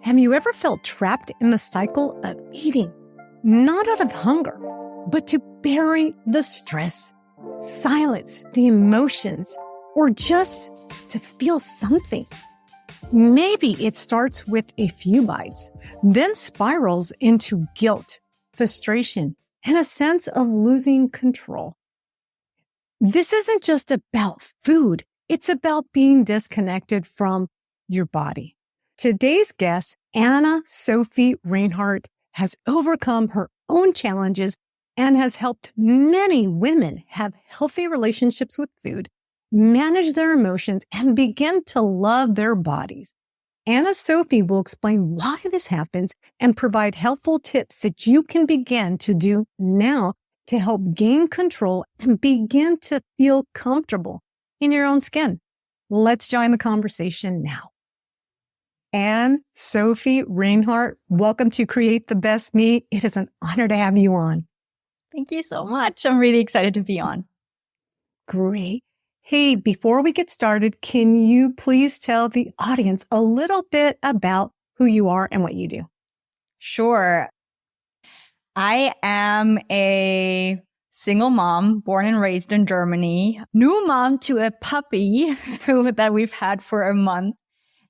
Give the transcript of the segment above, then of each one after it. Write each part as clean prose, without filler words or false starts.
Have you ever felt trapped in the cycle of eating, not out of hunger, but to bury the stress, silence the emotions, or just to feel something? Maybe it starts with a few bites, then spirals into guilt, frustration, and a sense of losing control. This isn't just about food. It's about being disconnected from your body. Today's guest, Anne-Sophie Reinhardt, has overcome her own challenges and has helped many women have healthy relationships with food, manage their emotions, and begin to love their bodies. Anne-Sophie will explain why this happens and provide helpful tips that you can begin to do now to help gain control and begin to feel comfortable in your own skin. Let's join the conversation now. Anne-Sophie Reinhardt, welcome to Create the Best Me. It is an honor to have you on. Thank you so much. I'm really excited to be on. Great. Hey, before we get started, can you please tell the audience a little bit about who you are and what you do? Sure. I am a single mom, born and raised in Germany, new mom to a puppy that we've had for a month.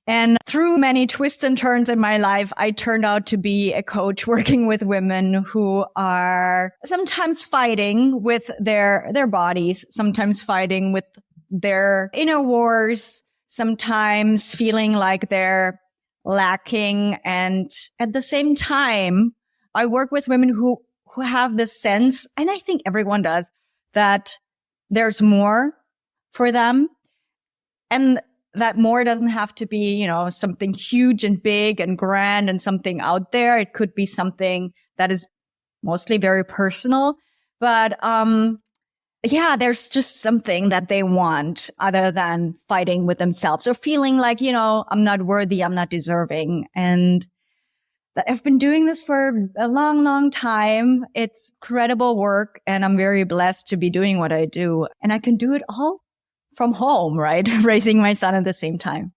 And through many twists and turns in my life, I turned out to be a coach working with women who are sometimes fighting with their bodies, sometimes fighting with their inner wars, sometimes feeling like they're lacking. And at the same time, I work with women who have this sense, and I think everyone does, that there's more for them. And that more doesn't have to be, something huge and big and grand and something out there. It could be something that is mostly very personal. But, there's just something that they want other than fighting with themselves or feeling like, I'm not worthy, I'm not deserving. And I've been doing this for a long, long time. It's incredible work, and I'm very blessed to be doing what I do. And I can do it all from home, right? Raising my son at the same time.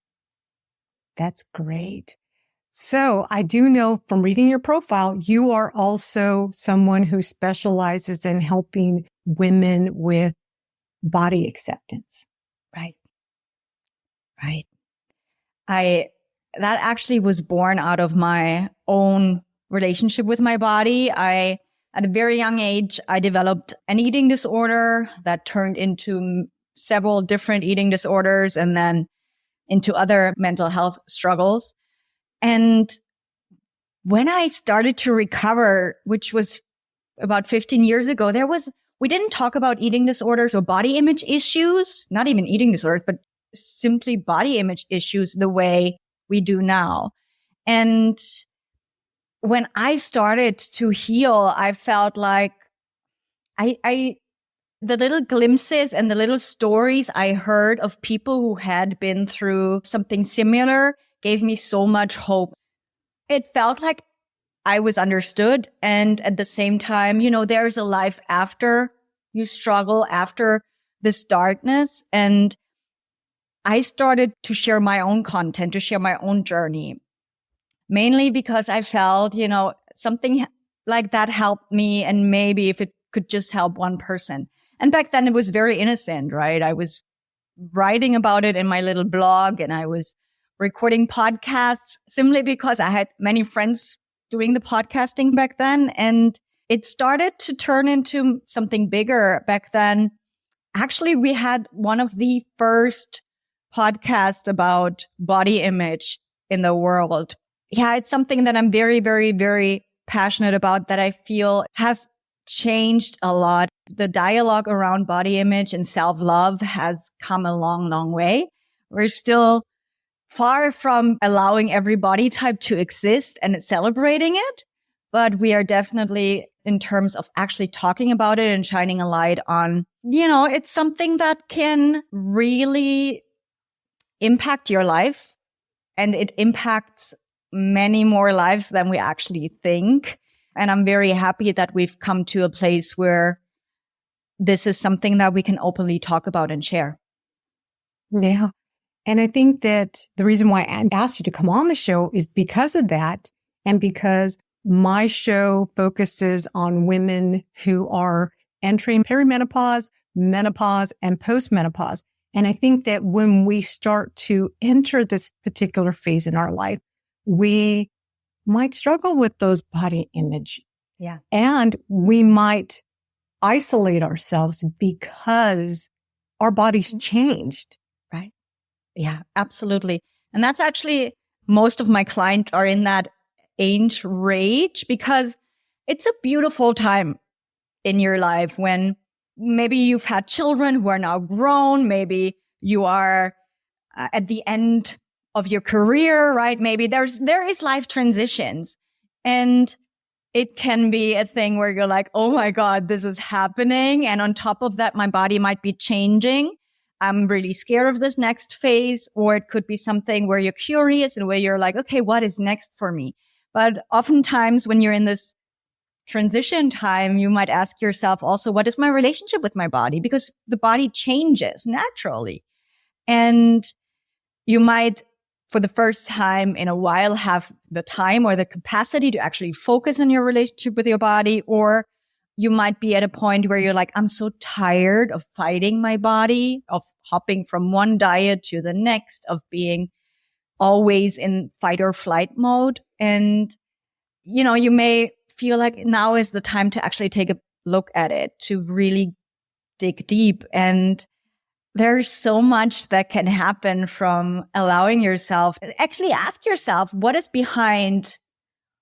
That's great. So I do know from reading your profile, you are also someone who specializes in helping women with body acceptance. Right. That actually was born out of my own relationship with my body. At a very young age, I developed an eating disorder that turned into several different eating disorders and then into other mental health struggles. And when I started to recover, which was about 15 years ago, we didn't talk about eating disorders or body image issues, not even eating disorders, but simply body image issues the way we do now. And when I started to heal, I felt like the little glimpses and the little stories I heard of people who had been through something similar gave me so much hope. It felt like I was understood. And at the same time, there's a life after you struggle, after this darkness. And I started to share my own content, to share my own journey, mainly because I felt, something like that helped me. And maybe if it could just help one person. And back then it was very innocent, right? I was writing about it in my little blog and I was recording podcasts simply because I had many friends doing the podcasting back then. And it started to turn into something bigger back then. Actually, we had one of the first podcasts about body image in the world. Yeah, it's something that I'm very, very, very passionate about, that I feel has changed a lot. The dialogue around body image and self-love has come a long, long way. We're still far from allowing every body type to exist and celebrating it, but we are definitely, in terms of actually talking about it and shining a light on, it's something that can really impact your life, and it impacts many more lives than we actually think. And I'm very happy that we've come to a place where this is something that we can openly talk about and share. Yeah. And I think that the reason why I asked you to come on the show is because of that. And because my show focuses on women who are entering perimenopause, menopause, and postmenopause. And I think that when we start to enter this particular phase in our life, we might struggle with those body image. Yeah. And we might isolate ourselves because our body's changed. Right. Yeah, absolutely. And that's actually, most of my clients are in that age range because it's a beautiful time in your life when maybe you've had children who are now grown. Maybe you are at the end of your career, right? Maybe there is life transitions, and it can be a thing where you're like, oh my God, this is happening. And on top of that, my body might be changing. I'm really scared of this next phase. Or it could be something where you're curious and where you're like, okay, what is next for me? But oftentimes when you're in this transition time, you might ask yourself also, what is my relationship with my body? Because the body changes naturally. And you might, for the first time in a while, have the time or the capacity to actually focus on your relationship with your body. Or you might be at a point where you're like, I'm so tired of fighting my body, of hopping from one diet to the next, of being always in fight or flight mode. And, you may feel like now is the time to actually take a look at it, to really dig deep. And there's so much that can happen from allowing yourself, actually ask yourself, what is behind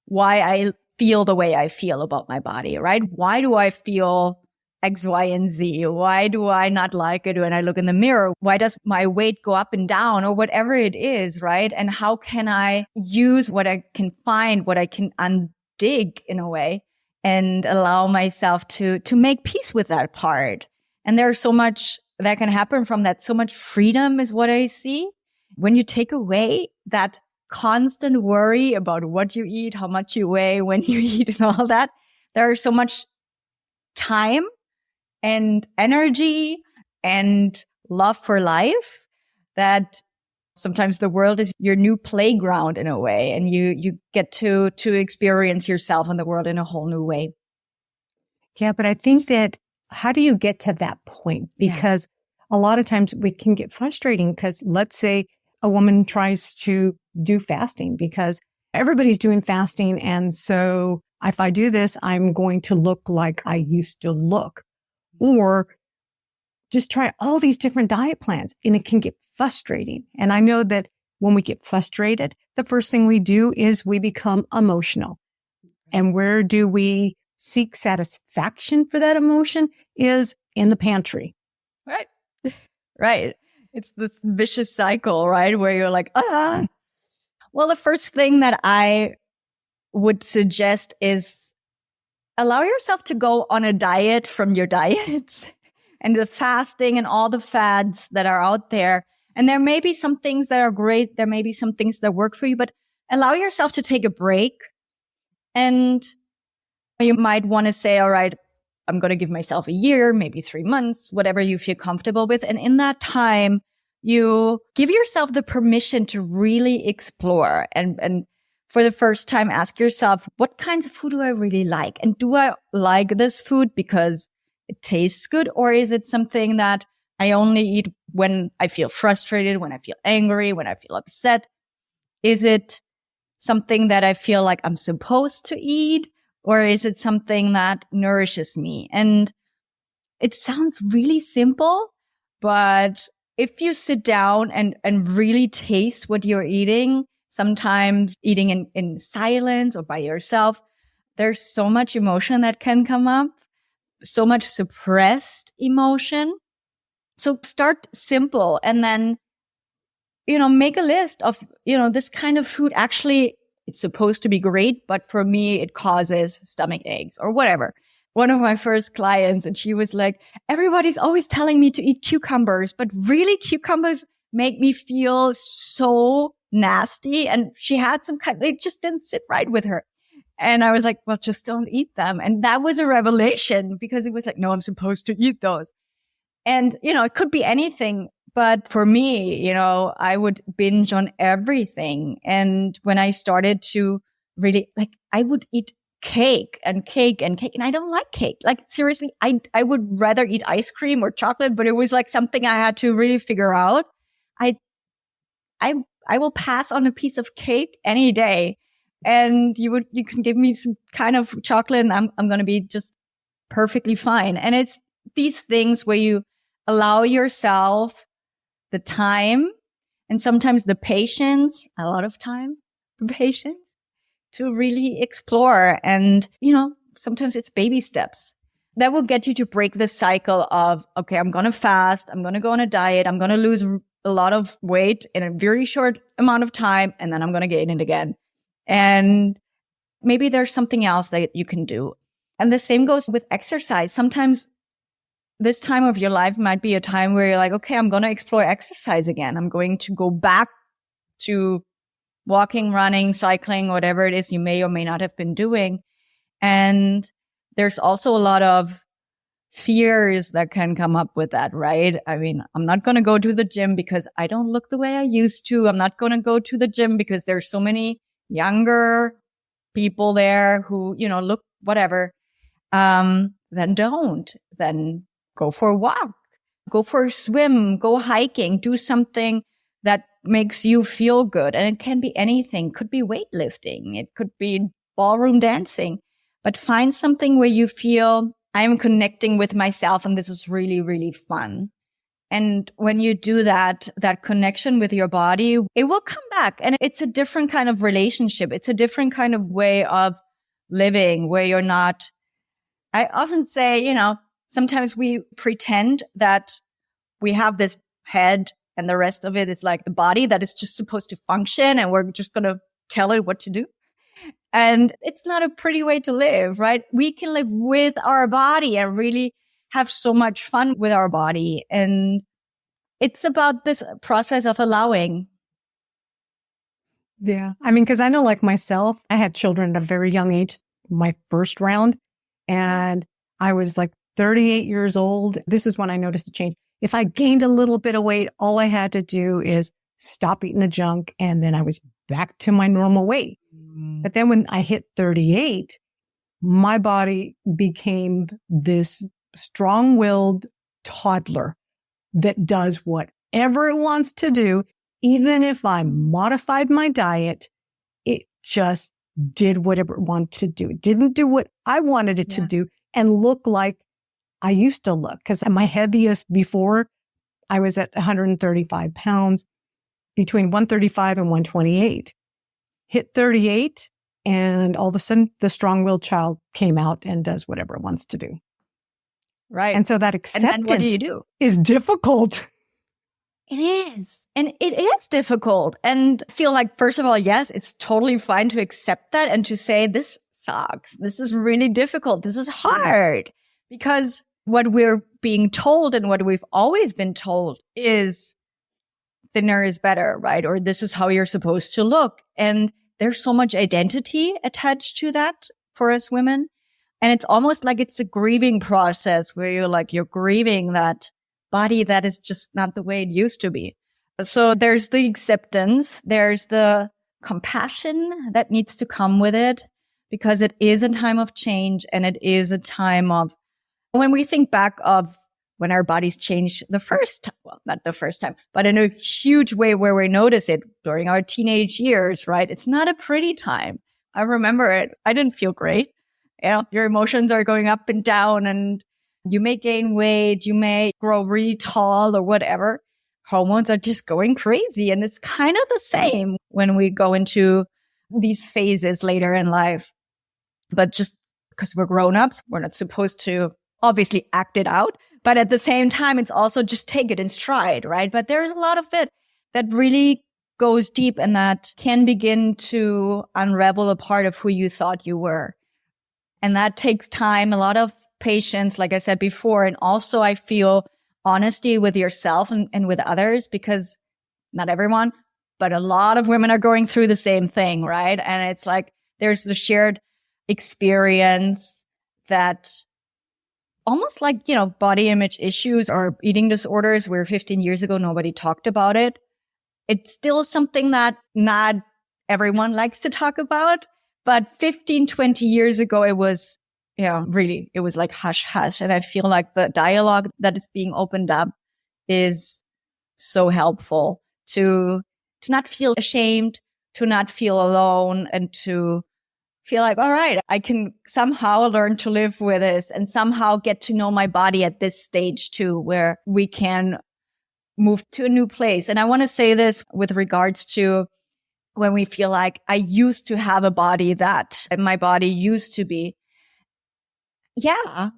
why I feel the way I feel about my body, right? Why do I feel X, Y, and Z? Why do I not like it when I look in the mirror? Why does my weight go up and down, or whatever it is, right? And how can I use what I can find, what I can undig in a way, and allow myself to make peace with that part? And there's so much that can happen from that. So much freedom is what I see. When you take away that constant worry about what you eat, how much you weigh, when you eat, and all that, there's so much time and energy and love for life that sometimes the world is your new playground in a way, and you get to experience yourself and the world in a whole new way. Yeah, but I think that how do you get to that point? Because a lot of times we can get frustrating because let's say a woman tries to do fasting because everybody's doing fasting. And so if I do this, I'm going to look like I used to look, or just try all these different diet plans, and it can get frustrating. And I know that when we get frustrated, the first thing we do is we become emotional. And where do we seek satisfaction for that emotion? Is in the pantry. Right. Right. It's this vicious cycle, right? Where you're like, ah. Well, the first thing that I would suggest is allow yourself to go on a diet from your diets and the fasting and all the fads that are out there. And there may be some things that are great. There may be some things that work for you, but allow yourself to take a break. And you might want to say, all right, I'm going to give myself a year, maybe 3 months, whatever you feel comfortable with. And in that time, you give yourself the permission to really explore and for the first time, ask yourself, what kinds of food do I really like? And do I like this food because it tastes good? Or is it something that I only eat when I feel frustrated, when I feel angry, when I feel upset? Is it something that I feel like I'm supposed to eat? Or is it something that nourishes me? And it sounds really simple, but if you sit down and really taste what you're eating, sometimes eating in silence or by yourself, there's so much emotion that can come up, so much suppressed emotion. So start simple and then, make a list of, this kind of food actually, it's supposed to be great, but for me, it causes stomach aches or whatever. One of my first clients, and she was like, everybody's always telling me to eat cucumbers, but really cucumbers make me feel so nasty. And she had they just didn't sit right with her. And I was like, well, just don't eat them. And that was a revelation because it was like, no, I'm supposed to eat those. And, it could be anything But for me, I would binge on everything. And when I started to really I would eat cake and cake and cake. And I don't like cake. Like seriously, I would rather eat ice cream or chocolate, but it was like something I had to really figure out. I will pass on a piece of cake any day. And you can give me some kind of chocolate and I'm going to be just perfectly fine. And it's these things where you allow yourself the time and sometimes the patience, a lot of time, the patience to really explore. And, sometimes it's baby steps that will get you to break the cycle of, okay, I'm going to fast. I'm going to go on a diet. I'm going to lose a lot of weight in a very short amount of time. And then I'm going to gain it again. And maybe there's something else that you can do. And the same goes with exercise. Sometimes this time of your life might be a time where you're like, okay, I'm going to explore exercise again. I'm going to go back to walking, running, cycling, whatever it is you may or may not have been doing. And there's also a lot of fears that can come up with that, right? I mean, I'm not going to go to the gym because I don't look the way I used to. I'm not going to go to the gym because there's so many younger people there who, look whatever. Then don't. Then go for a walk, go for a swim, go hiking, do something that makes you feel good. And it can be anything. It could be weightlifting. It could be ballroom dancing, but find something where you feel I'm connecting with myself and this is really, really fun. And when you do that connection with your body, it will come back. And it's a different kind of relationship. It's a different kind of way of living where you're not, I often say, sometimes we pretend that we have this head and the rest of it is like the body that is just supposed to function and we're just going to tell it what to do. And it's not a pretty way to live, right? We can live with our body and really have so much fun with our body. And it's about this process of allowing. Yeah. I mean, because I know like myself, I had children at a very young age, my first round, and I was like 38 years old. This is when I noticed a change. If I gained a little bit of weight, all I had to do is stop eating the junk. And then I was back to my normal weight. But then when I hit 38, my body became this strong-willed toddler that does whatever it wants to do. Even if I modified my diet, it just did whatever it wanted to do. It didn't do what I wanted it to do and look like I used to look. Because my heaviest before, I was at 135 pounds, between 135 and 128. Hit 38, and all of a sudden, the strong-willed child came out and does whatever it wants to do. Right. And so that acceptance and what do you do? Is difficult. It is. And it is difficult. And feel like, first of all, yes, it's totally fine to accept that and to say, this sucks. This is really difficult. This is hard. Because what we're being told and what we've always been told is thinner is better, right? Or this is how you're supposed to look. And there's so much identity attached to that for us women. And it's almost like it's a grieving process where you're grieving that body that is just not the way it used to be. So there's the acceptance. There's the compassion that needs to come with it because it is a time of change and it is a time of when we think back of when our bodies change the first time, well, not the first time, but in a huge way where we notice it during our teenage years, right? It's not a pretty time. I remember it. I didn't feel great. Your emotions are going up and down and you may gain weight. You may grow really tall or whatever. Hormones are just going crazy. And it's kind of the same when we go into these phases later in life. But just because we're grown-ups, we're not supposed to obviously act it out. But at the same time, it's also just take it in stride, right? But there's a lot of it that really goes deep and that can begin to unravel a part of who you thought you were. And that takes time, a lot of patience, like I said before. And also I feel honesty with yourself and with others, because not everyone, but a lot of women are going through the same thing, right? And it's like there's the shared experience that almost like, body image issues or eating disorders where 15 years ago, nobody talked about it. It's still something that not everyone likes to talk about. But 15, 20 years ago, it was, really, it was like hush, hush. And I feel like the dialogue that is being opened up is so helpful to not feel ashamed, to not feel alone, and to feel like, all right, I can somehow learn to live with this and somehow get to know my body at this stage too, where we can move to a new place. And I want to say this with regards to when we feel like I used to have a body that my body used to be. Yeah,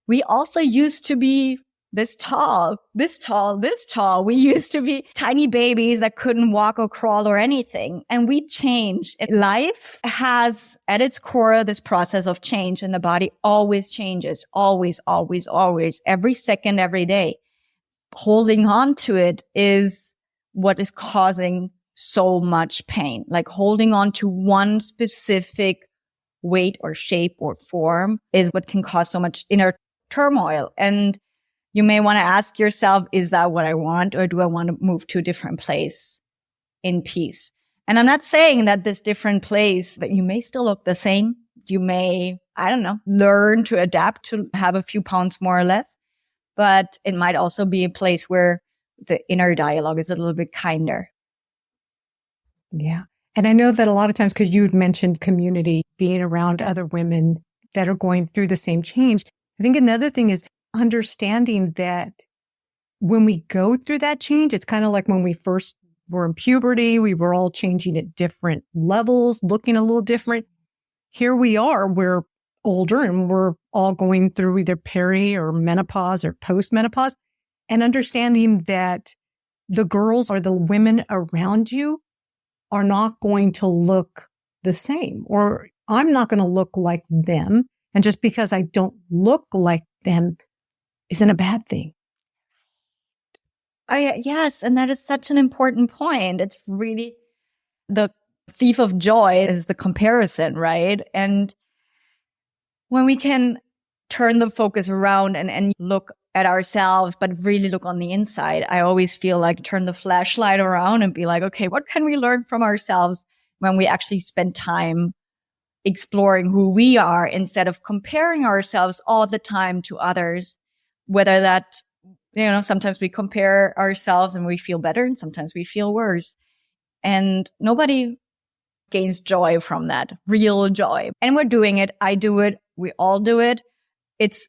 we also used to be this tall, this tall, this tall. We used to be tiny babies that couldn't walk or crawl or anything. And we changed. Life has at its core this process of change, and the body always changes. Always, always, always. Every second, every day. Holding on to it is what is causing so much pain. Like holding on to one specific weight or shape or form is what can cause so much inner turmoil. And you may want to ask yourself, is that what I want? Or do I want to move to a different place in peace? And I'm not saying that this different place, that you may still look the same. You may, learn to adapt to have a few pounds more or less. But it might also be a place where the inner dialogue is a little bit kinder. Yeah. And I know that a lot of times, because you had mentioned community, being around other women that are going through the same change. I think another thing is understanding that when we go through that change, it's kind of like when we first were in puberty, we were all changing at different levels, looking a little different. Here we are, we're older and we're all going through either peri or menopause or post-menopause, and understanding that the girls or the women around you are not going to look the same, or I'm not going to look like them. And just because I don't look like them isn't a bad thing. Yes. And that is such an important point. It's really the thief of joy is the comparison, right? And when we can turn the focus around and look at ourselves, but really look on the inside, I always feel like turn the flashlight around and be like, okay, what can we learn from ourselves when we actually spend time exploring who we are instead of comparing ourselves all the time to others? Whether that, sometimes we compare ourselves and we feel better and sometimes we feel worse. And nobody gains joy from that, real joy. And we're doing it. I do it. We all do it. It's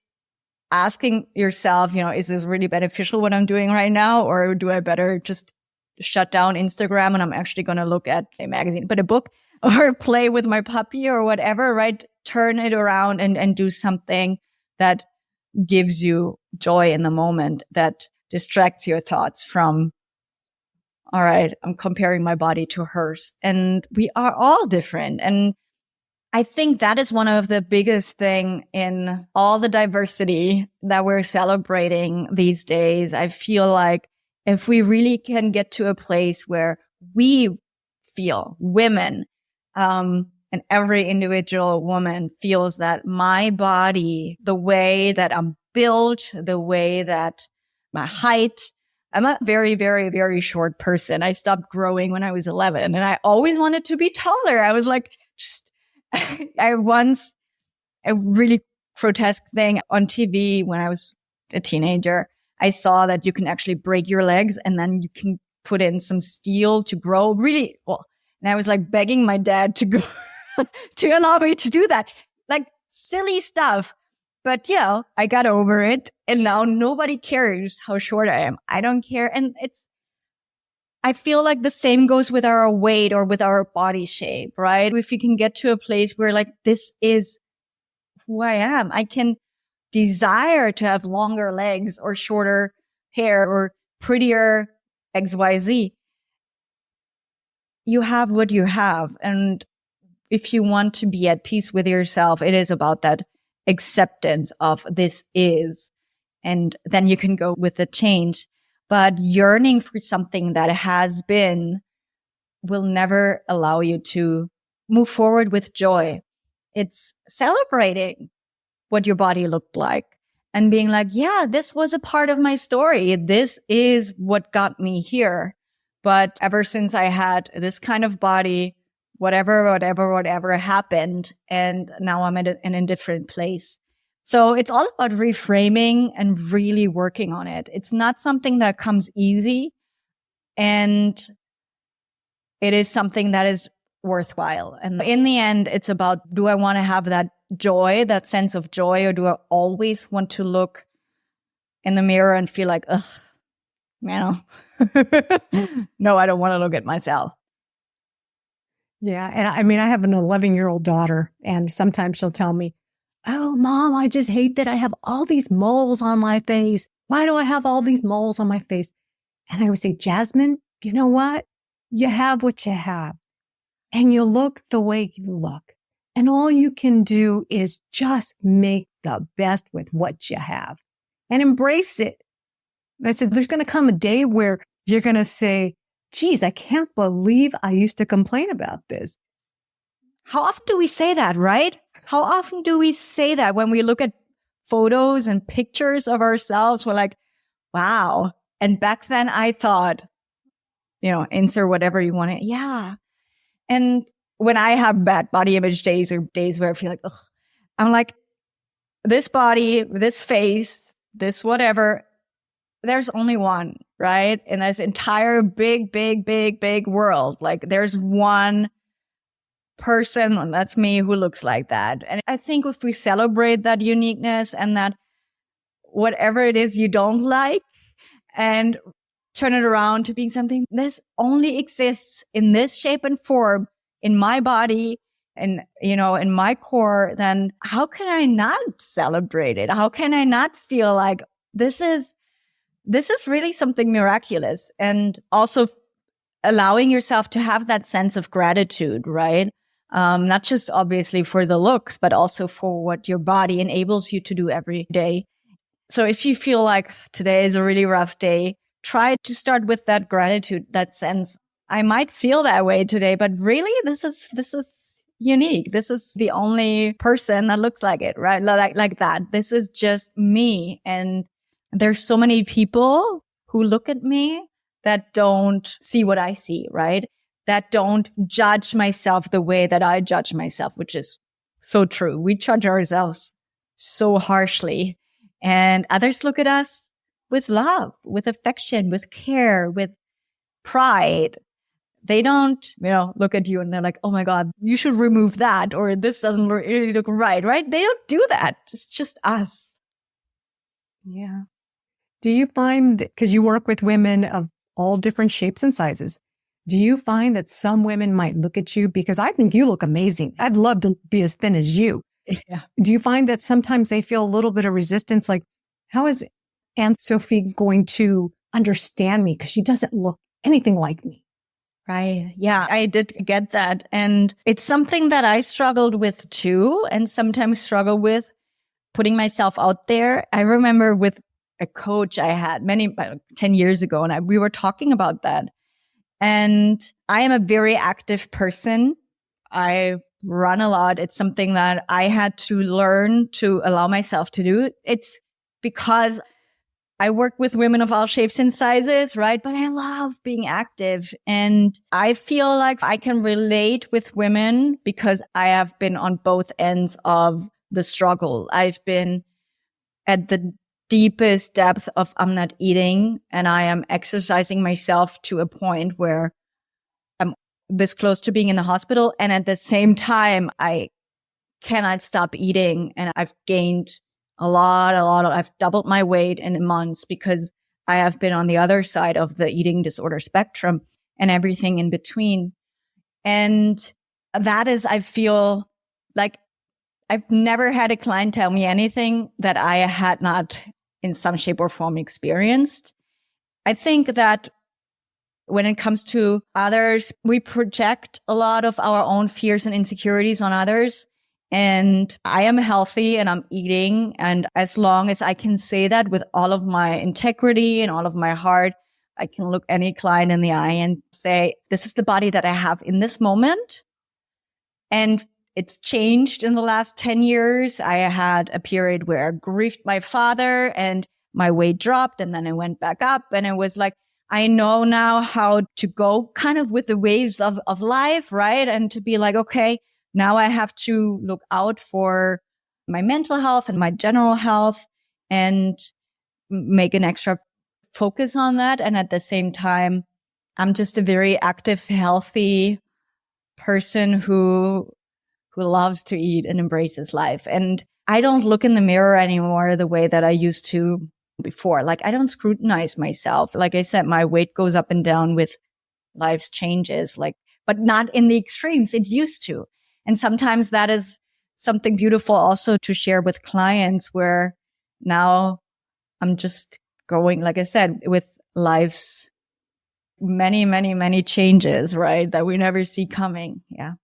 asking yourself, is this really beneficial what I'm doing right now? Or do I better just shut down Instagram and I'm actually going to look at a magazine, but a book, or play with my puppy or whatever, right? Turn it around and do something that gives you joy in the moment, that distracts your thoughts from, all right, I'm comparing my body to hers. And we are all different. And I think that is one of the biggest thing in all the diversity that we're celebrating these days. I feel like if we really can get to a place where we feel, women, and every individual woman feels that my body, the way that I'm built, the way that my height, I'm a very, very, very short person. I stopped growing when I was 11 and I always wanted to be taller. I was like, I once, a really grotesque thing on TV when I was a teenager, I saw that you can actually break your legs and then you can put in some steel to grow really well. And I was like begging my dad to go to allow me to do that. Like silly stuff. But I got over it. And now nobody cares how short I am. I don't care. And I feel like the same goes with our weight or with our body shape, right? If we can get to a place where like, this is who I am, I can desire to have longer legs or shorter hair or prettier XYZ. You have what you have. And if you want to be at peace with yourself, it is about that acceptance of this is, and then you can go with the change. But yearning for something that has been will never allow you to move forward with joy. It's celebrating what your body looked like and being like, yeah, this was a part of my story. This is what got me here. But ever since I had this kind of body, whatever happened, and now I'm in a different place. So it's all about reframing and really working on it. It's not something that comes easy, and it is something that is worthwhile. And in the end, it's about, do I want to have that joy, that sense of joy, or do I always want to look in the mirror and feel like, ugh, man, no, I don't want to look at myself. Yeah. And I mean, I have an 11-year-old daughter, and sometimes she'll tell me, oh, Mom, I just hate that I have all these moles on my face. Why do I have all these moles on my face? And I would say, Jasmine, you know what? You have what you have, and you look the way you look. And all you can do is just make the best with what you have and embrace it. And I said, there's going to come a day where you're going to say, geez, I can't believe I used to complain about this. How often do we say that, right? How often do we say that when we look at photos and pictures of ourselves? We're like, wow. And back then I thought, insert whatever you want to. Yeah. And when I have bad body image days or days where I feel like, ugh, I'm like, this body, this face, this whatever, there's only one, right? In this entire big world. Like there's one person, and that's me, who looks like that. And I think if we celebrate that uniqueness and that whatever it is you don't like, and turn it around to being something, this only exists in this shape and form in my body and, in my core, then how can I not celebrate it? How can I not feel like this is really something miraculous? And also allowing yourself to have that sense of gratitude, right? Not just obviously for the looks, but also for what your body enables you to do every day. So if you feel like today is a really rough day, try to start with that gratitude, that sense. I might feel that way today, but really this is unique. This is the only person that looks like it, right? Like that. This is just me. And there's so many people who look at me that don't see what I see, right? That don't judge myself the way that I judge myself, which is so true. We judge ourselves so harshly, and others look at us with love, with affection, with care, with pride. They don't, look at you and they're like, oh my God, you should remove that, or this doesn't really look right? They don't do that. It's just us. Yeah. Do you find that, because you work with women of all different shapes and sizes, do you find that some women might look at you, because I think you look amazing, I'd love to be as thin as you. Yeah. Do you find that sometimes they feel a little bit of resistance? Like, how is Anne-Sophie going to understand me? Because she doesn't look anything like me. Right. Yeah, I did get that. And it's something that I struggled with too, and sometimes struggle with putting myself out there. I remember with a coach I had 10 years ago, and we were talking about that. And I am a very active person. I run a lot. It's something that I had to learn to allow myself to do. It's because I work with women of all shapes and sizes, right? But I love being active. And I feel like I can relate with women because I have been on both ends of the struggle. I've been at the deepest depth of I'm not eating, and I am exercising myself to a point where I'm this close to being in the hospital. And at the same time, I cannot stop eating. And I've gained I've doubled my weight in months because I have been on the other side of the eating disorder spectrum and everything in between. And that is, I feel like I've never had a client tell me anything that I had not in some shape or form experienced. I think that when it comes to others, we project a lot of our own fears and insecurities on others. And I am healthy and I'm eating. And as long as I can say that with all of my integrity and all of my heart, I can look any client in the eye and say, this is the body that I have in this moment. And it's changed in the last 10 years. I had a period where I grieved my father and my weight dropped and then it went back up. And it was like, I know now how to go kind of with the waves of life, right? And to be like, okay, now I have to look out for my mental health and my general health and make an extra focus on that. And at the same time, I'm just a very active, healthy person who loves to eat and embraces life. And I don't look in the mirror anymore the way that I used to before. Like, I don't scrutinize myself. Like I said, my weight goes up and down with life's changes, like, but not in the extremes it used to. And sometimes that is something beautiful also to share with clients, where now I'm just going, like I said, with life's many, many, many changes, right? That we never see coming. Yeah.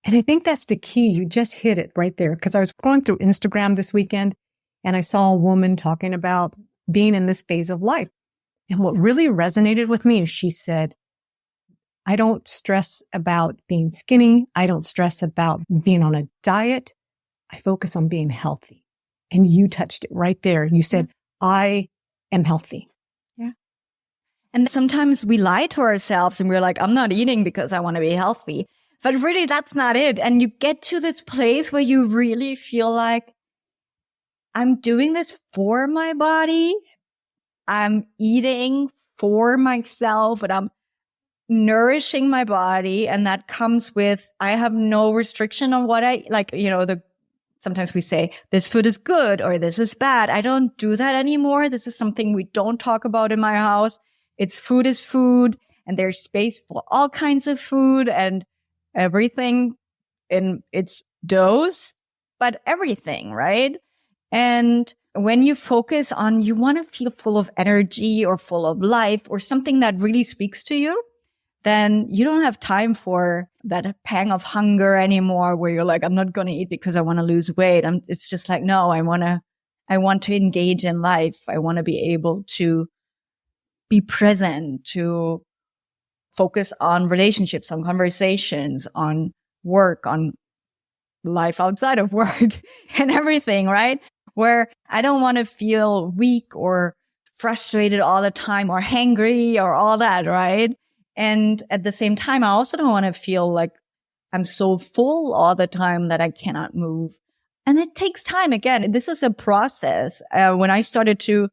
And I think that's the key. You just hit it right there. Because I was going through Instagram this weekend and I saw a woman talking about being in this phase of life. And what really resonated with me is she said, I don't stress about being skinny. I don't stress about being on a diet. I focus on being healthy. And you touched it right there. You said, I am healthy. Yeah. And sometimes we lie to ourselves and we're like, I'm not eating because I want to be healthy. But really, that's not it. And you get to this place where you really feel like, I'm doing this for my body. I'm eating for myself, and I'm nourishing my body. And that comes with, I have no restriction on what I like, sometimes we say this food is good or this is bad. I don't do that anymore. This is something we don't talk about in my house. It's food is food, and there's space for all kinds of food and everything in its dose, but everything, right? And when you focus on, you want to feel full of energy or full of life or something that really speaks to you, then you don't have time for that pang of hunger anymore where you're like, I'm not going to eat because I want to lose weight. It's just like, no, I want to engage in life. I want to be able to be present, to focus on relationships, on conversations, on work, on life outside of work and everything, right? Where I don't want to feel weak or frustrated all the time or hangry or all that, right? And at the same time, I also don't want to feel like I'm so full all the time that I cannot move. And it takes time. Again, this is a process. When I started to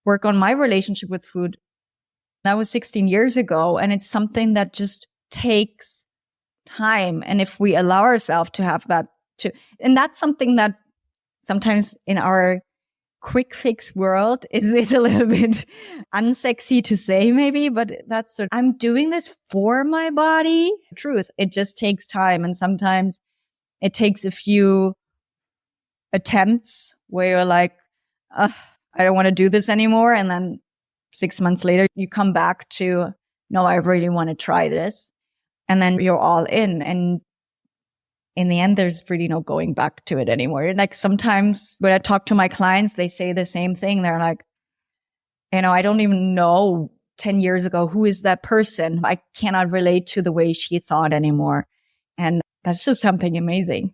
work on my relationship with food, that was 16 years ago. And it's something that just takes time. And if we allow ourselves to have that and that's something that sometimes in our quick fix world, it is a little bit unsexy to say maybe, but I'm doing this for my body. Truth. It just takes time. And sometimes it takes a few attempts where you're like, I don't want to do this anymore. And then 6 months later, you come back to, no, I really want to try this. And then you're all in. And in the end, there's really no going back to it anymore. Like sometimes when I talk to my clients, they say the same thing. They're like, I don't even know 10 years ago, who is that person? I cannot relate to the way she thought anymore. And that's just something amazing.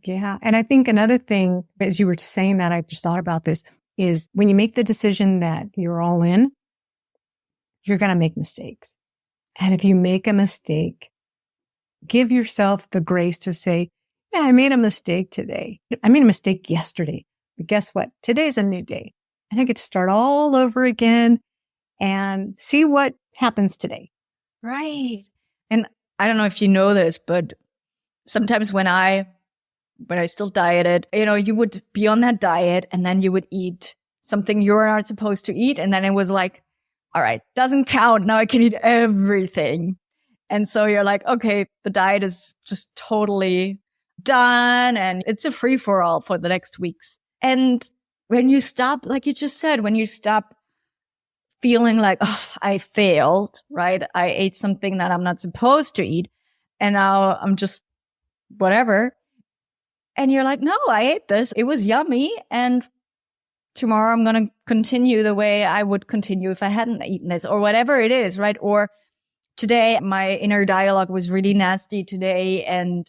Yeah. And I think another thing, as you were saying that, I just thought about this, is when you make the decision that you're all in, you're going to make mistakes. And if you make a mistake, give yourself the grace to say, yeah, I made a mistake today. I made a mistake yesterday. But guess what? Today's a new day. And I get to start all over again and see what happens today. Right. And I don't know if you know this, but sometimes when I still dieted, you would be on that diet and then you would eat something you're not supposed to eat. And then it was like, all right, doesn't count. Now I can eat everything. And so you're like, okay, the diet is just totally done. And it's a free for all for the next weeks. And when you stop, like you just said, when you stop feeling like, oh, I failed, right? I ate something that I'm not supposed to eat. And now I'm just whatever. And you're like, no, I ate this. It was yummy. And tomorrow I'm going to continue the way I would continue if I hadn't eaten this or whatever it is, right? Or today my inner dialogue was really nasty today and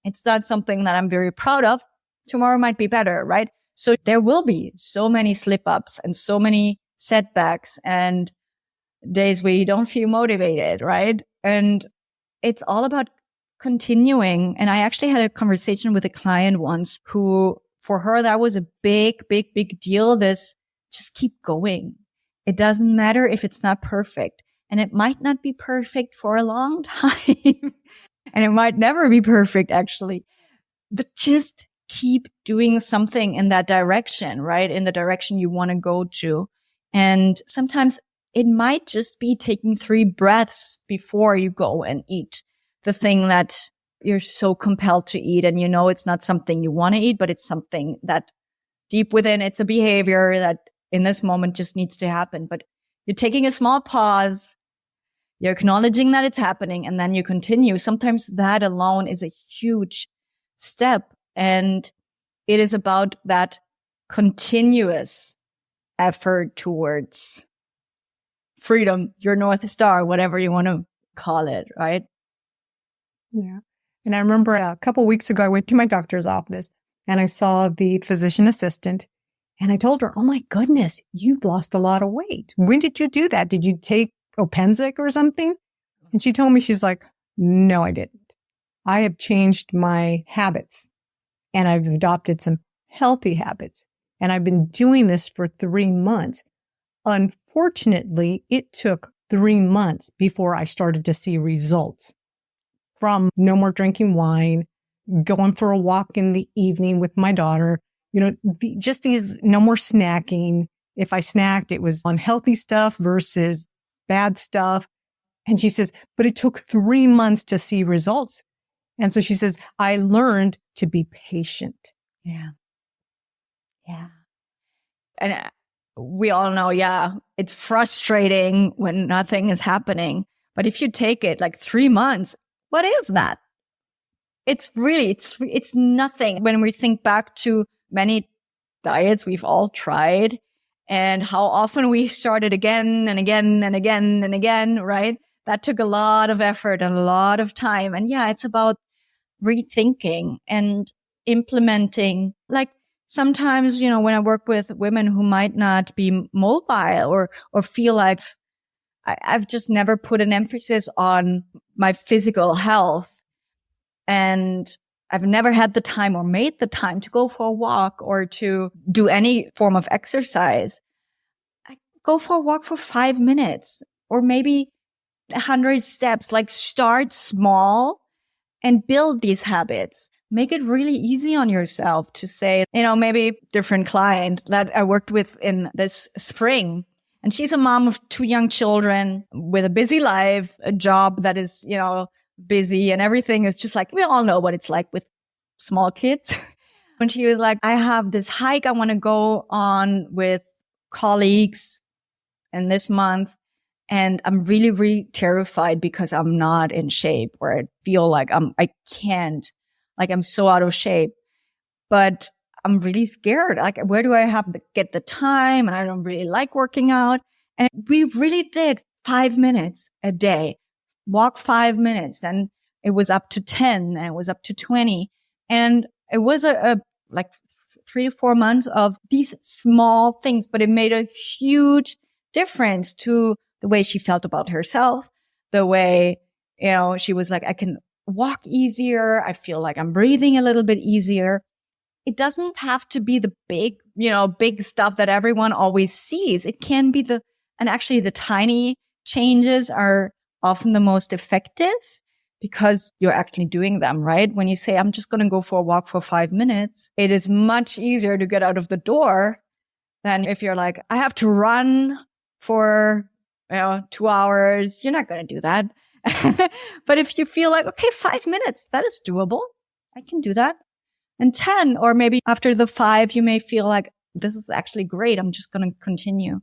it's not something that I'm very proud of. Tomorrow might be better, right? So there will be so many slip ups and so many setbacks and days where you don't feel motivated, right? And it's all about continuing. And I actually had a conversation with a client once who, for her, that was a big, big, big deal. This just keep going. It doesn't matter if it's not perfect. And it might not be perfect for a long time. And it might never be perfect, actually. But just keep doing something in that direction, right? In the direction you want to go to. And sometimes it might just be taking 3 breaths before you go and eat the thing that you're so compelled to eat. And you know, it's not something you want to eat, but it's something that deep within, it's a behavior that in this moment just needs to happen. But you're taking a small pause, you're acknowledging that it's happening, and then you continue. Sometimes that alone is a huge step. And it is about that continuous effort towards freedom, your North Star, whatever you want to call it, right? Yeah. And I remember a couple weeks ago, I went to my doctor's office and I saw the physician assistant and I told her, oh my goodness, you've lost a lot of weight. When did you do that? Did you take Openzic or something? And she told me, she's like, no, I didn't. I have changed my habits and I've adopted some healthy habits. And I've been doing this for 3 months. Unfortunately, it took 3 months before I started to see results from no more drinking wine, going for a walk in the evening with my daughter, just these no more snacking. If I snacked, it was unhealthy stuff versus bad stuff. And she says, but it took 3 months to see results. And so she says, I learned to be patient. Yeah. Yeah. And we all know, it's frustrating when nothing is happening. But if you take it like 3 months, what is that? It's really, it's nothing. When we think back to many diets we've all tried and how often we started again and again and again and again, right? That took a lot of effort and a lot of time. And it's about rethinking and implementing. Like sometimes, when I work with women who might not be mobile or feel like I've just never put an emphasis on my physical health and I've never had the time or made the time to go for a walk or to do any form of exercise. I go for a walk for 5 minutes or maybe 100 steps. Like start small and build these habits. Make it really easy on yourself to say, maybe different client that I worked with in this spring. And she's a mom of 2 young children with a busy life, a job that is, busy and everything is just like, we all know what it's like with small kids. And she was like, I have this hike I want to go on with colleagues in this month. And I'm really, really terrified because I'm not in shape or I feel like I can't, like I'm so out of shape, but I'm really scared. Like, where do I have to get the time? And I don't really like working out. And we really did 5 minutes a day, walk 5 minutes. And it was up to 10 and it was up to 20. And it was a like 3 to 4 months of these small things, but it made a huge difference to the way she felt about herself, the way, she was like, I can walk easier. I feel like I'm breathing a little bit easier. It doesn't have to be the big, big stuff that everyone always sees. It can be and actually the tiny changes are often the most effective because you're actually doing them, right? When you say, I'm just going to go for a walk for 5 minutes, it is much easier to get out of the door than if you're like, I have to run for 2 hours. You're not going to do that. But if you feel like, okay, 5 minutes, that is doable. I can do that. And 10, or maybe after the 5, you may feel like this is actually great. I'm just going to continue.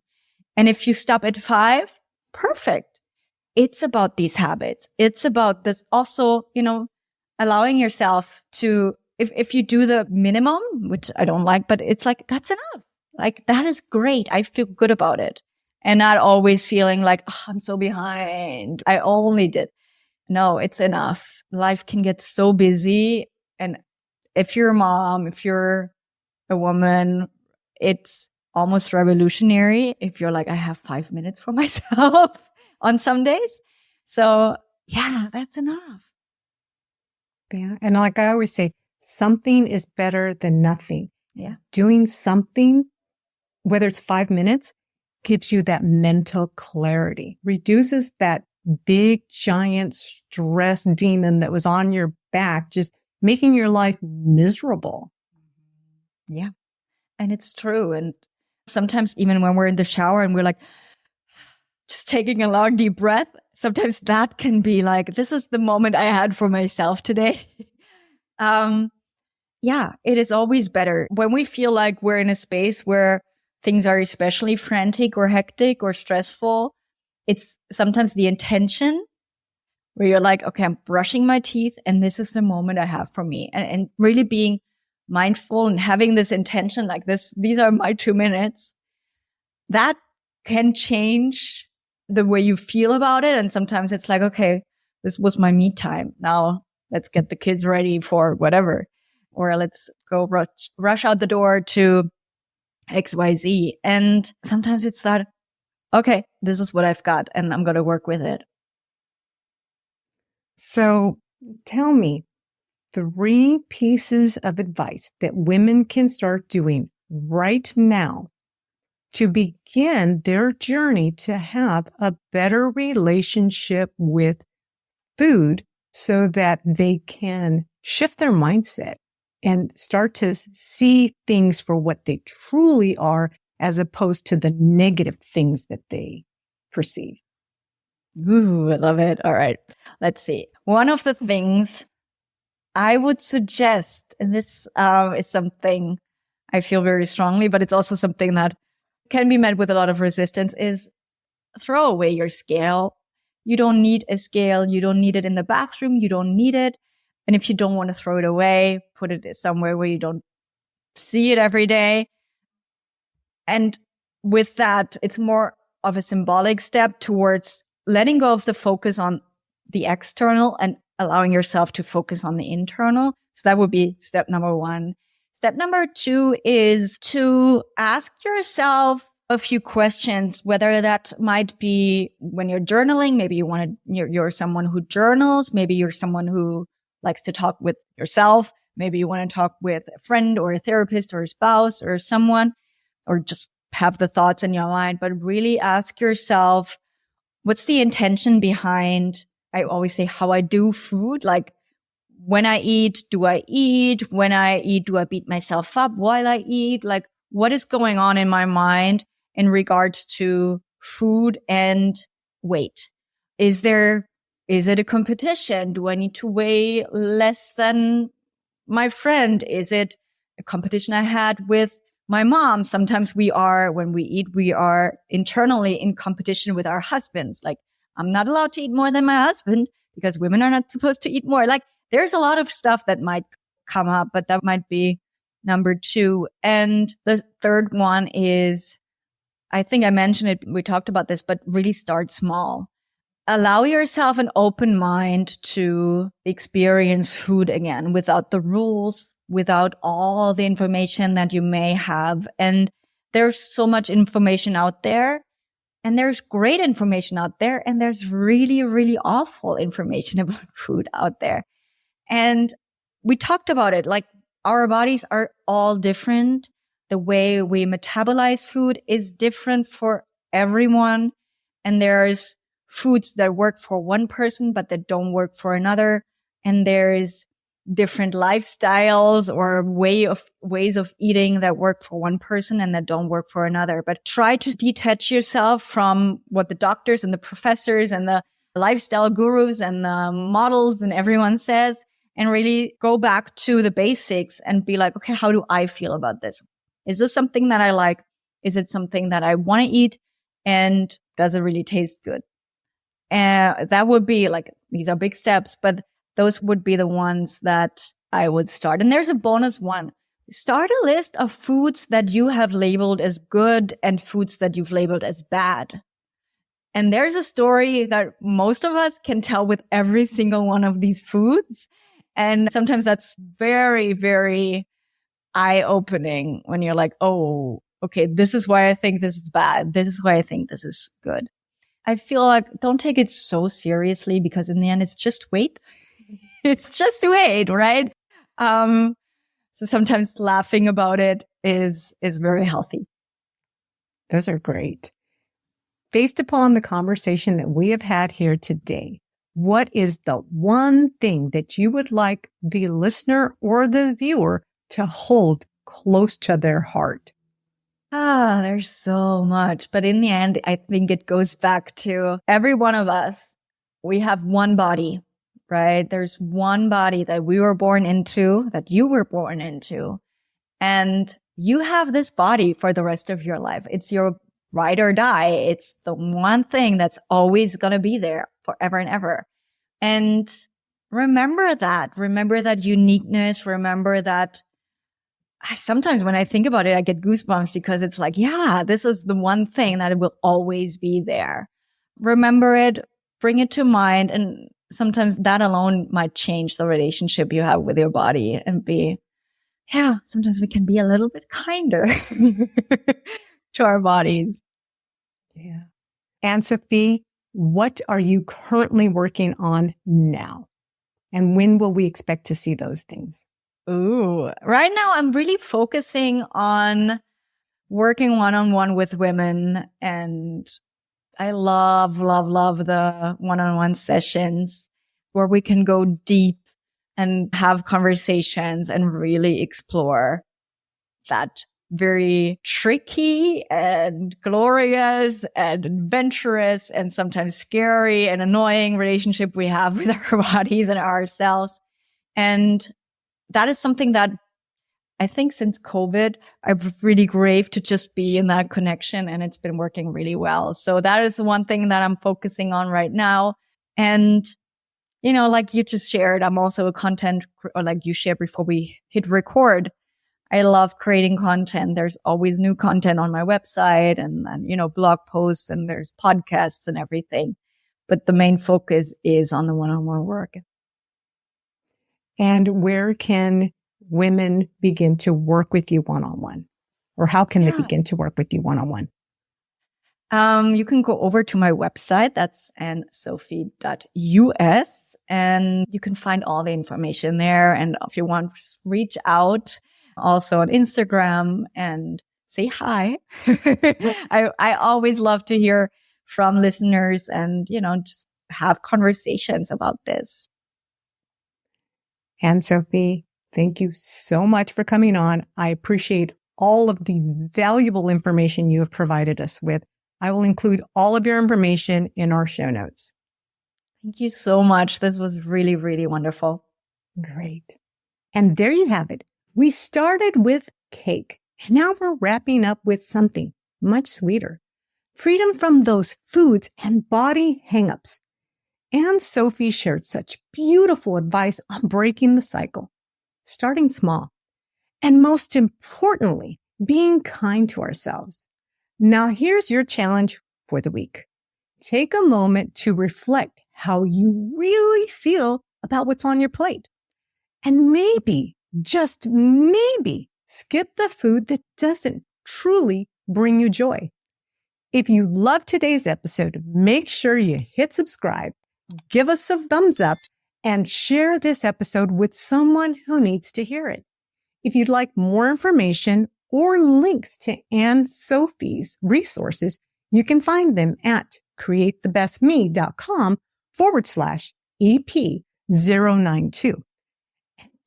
And if you stop at 5, perfect. It's about these habits. It's about this also, allowing yourself to, if you do the minimum, which I don't like, but it's like, that's enough. Like that is great. I feel good about it. and not always feeling like, oh, I'm so behind. I only did. No, it's enough. Life can get so busy. And if you're a mom, if you're a woman, it's almost revolutionary if you're like, I have 5 minutes for myself on some days. So yeah, that's enough. Yeah. And like I always say, something is better than nothing. Yeah. Doing something, whether it's 5 minutes, gives you that mental clarity, reduces that big, giant stress demon that was on your back, just making your life miserable. Yeah. And it's true. And sometimes even when we're in the shower and we're like, just taking a long, deep breath, sometimes that can be like, this is the moment I had for myself today. Yeah, it is always better when we feel like we're in a space where things are especially frantic or hectic or stressful. It's sometimes the intention where you're like, okay, I'm brushing my teeth and this is the moment I have for me. And really being mindful and having this intention like this, these are my 2 minutes. That can change the way you feel about it. And sometimes it's like, okay, this was my me time. Now let's get the kids ready for whatever. Or let's go rush out the door to XYZ. And sometimes it's that, okay, this is what I've got and I'm going to work with it. So tell me 3 pieces of advice that women can start doing right now to begin their journey to have a better relationship with food so that they can shift their mindset and start to see things for what they truly are as opposed to the negative things that they perceive. Ooh, I love it. All right. Let's see. One of the things I would suggest, and this is something I feel very strongly, but it's also something that can be met with a lot of resistance, is throw away your scale. You don't need a scale. You don't need it in the bathroom. You don't need it. And if you don't want to throw it away, put it somewhere where you don't see it every day. And with that, it's more of a symbolic step towards letting go of the focus on the external and allowing yourself to focus on the internal. So that would be step number 1. Step number 2 is to ask yourself a few questions, whether that might be when you're journaling. Maybe you're someone who journals. Maybe you're someone who likes to talk with yourself. Maybe you want to talk with a friend or a therapist or a spouse or someone, or just have the thoughts in your mind, but really ask yourself, what's the intention behind, I always say, how I do food? Like, when I eat, do I eat? When I eat, do I beat myself up while I eat? Like, what is going on in my mind in regards to food and weight? Is it a competition? Do I need to weigh less than my friend? Is it a competition I had with my mom? Sometimes when we eat, we are internally in competition with our husbands. Like, I'm not allowed to eat more than my husband because women are not supposed to eat more. Like, there's a lot of stuff that might come up, but that might be number 2. And the third one is, I think I mentioned it, we talked about this, but really start small. Allow yourself an open mind to experience food again without the rules, without all the information that you may have. And there's so much information out there, and there's great information out there, and there's really, really awful information about food out there. And we talked about it, like, our bodies are all different. The way we metabolize food is different for everyone. And there's foods that work for one person, but that don't work for another. And there's different lifestyles or ways of eating that work for one person and that don't work for another. But try to detach yourself from what the doctors and the professors and the lifestyle gurus and the models and everyone says, and really go back to the basics and be like, okay, how do I feel about this? Is this something that I like? Is it something that I want to eat? And does it really taste good? And that would be like, these are big steps, but those would be the ones that I would start. And there's a bonus one. start a list of foods that you have labeled as good and foods that you've labeled as bad. And there's a story that most of us can tell with every single one of these foods. And sometimes that's very, very eye-opening when you're like, oh, okay, this is why I think this is bad. This is why I think this is good. I feel like don't take it so seriously because in the end, it's just weight. It's just weight, right? So sometimes laughing about it is very healthy. Those are great. Based upon the conversation that we have had here today, what is the one thing that you would like the listener or the viewer to hold close to their heart? There's so much. But in the end, I think it goes back to every one of us. We have one body, right? There's one body that we were born into, that you were born into. And you have this body for the rest of your life. It's your ride or die. It's the one thing that's always going to be there forever and ever. And remember that uniqueness. Remember that sometimes when I think about it, I get goosebumps because it's like, yeah, this is the one thing that will always be there. Remember it, bring it to mind. And sometimes that alone might change the relationship you have with your body and sometimes we can be a little bit kinder to our bodies. Yeah. Anne-Sophie, what are you currently working on now? And when will we expect to see those things? Ooh, right now I'm really focusing on working one-on-one with women. And I love the one-on-one sessions where we can go deep and have conversations and really explore that very tricky and glorious and adventurous and sometimes scary and annoying relationship we have with our bodies and ourselves. And that is something that I think since COVID, I've really craved to just be in that connection, and it's been working really well. So that is the one thing that I'm focusing on right now. And like you just shared, I'm also a content, or like you shared before we hit record. I love creating content. There's always new content on my website and blog posts, and there's podcasts and everything. But the main focus is on the one-on-one work. And where can women begin to work with you one-on-one? Or how can they begin to work with you one-on-one? You can go over to my website. That's Anne-Sophie.us. And you can find all the information there. And if you want, just reach out also on Instagram and say hi. I always love to hear from listeners and, just have conversations about this. Anne-Sophie, thank you so much for coming on. I appreciate all of the valuable information you have provided us with. I will include all of your information in our show notes. Thank you so much. This was really, really wonderful. Great. And there you have it. We started with cake, and now we're wrapping up with something much sweeter. Freedom from those foods and body hangups. Anne-Sophie shared such beautiful advice on breaking the cycle, starting small, and most importantly, being kind to ourselves. Now, here's your challenge for the week. Take a moment to reflect how you really feel about what's on your plate. And maybe, just maybe, skip the food that doesn't truly bring you joy. If you loved today's episode, make sure you hit subscribe, give us a thumbs up, and share this episode with someone who needs to hear it. If you'd like more information or links to Anne-Sophie's resources, you can find them at createthebestme.com/EP092.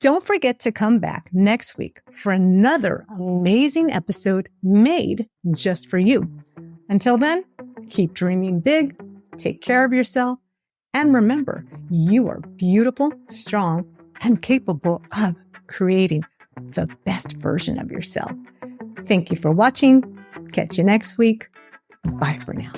Don't forget to come back next week for another amazing episode made just for you. Until then, keep dreaming big, take care of yourself, and remember, you are beautiful, strong, and capable of creating the best version of yourself. Thank you for watching. Catch you next week. Bye for now.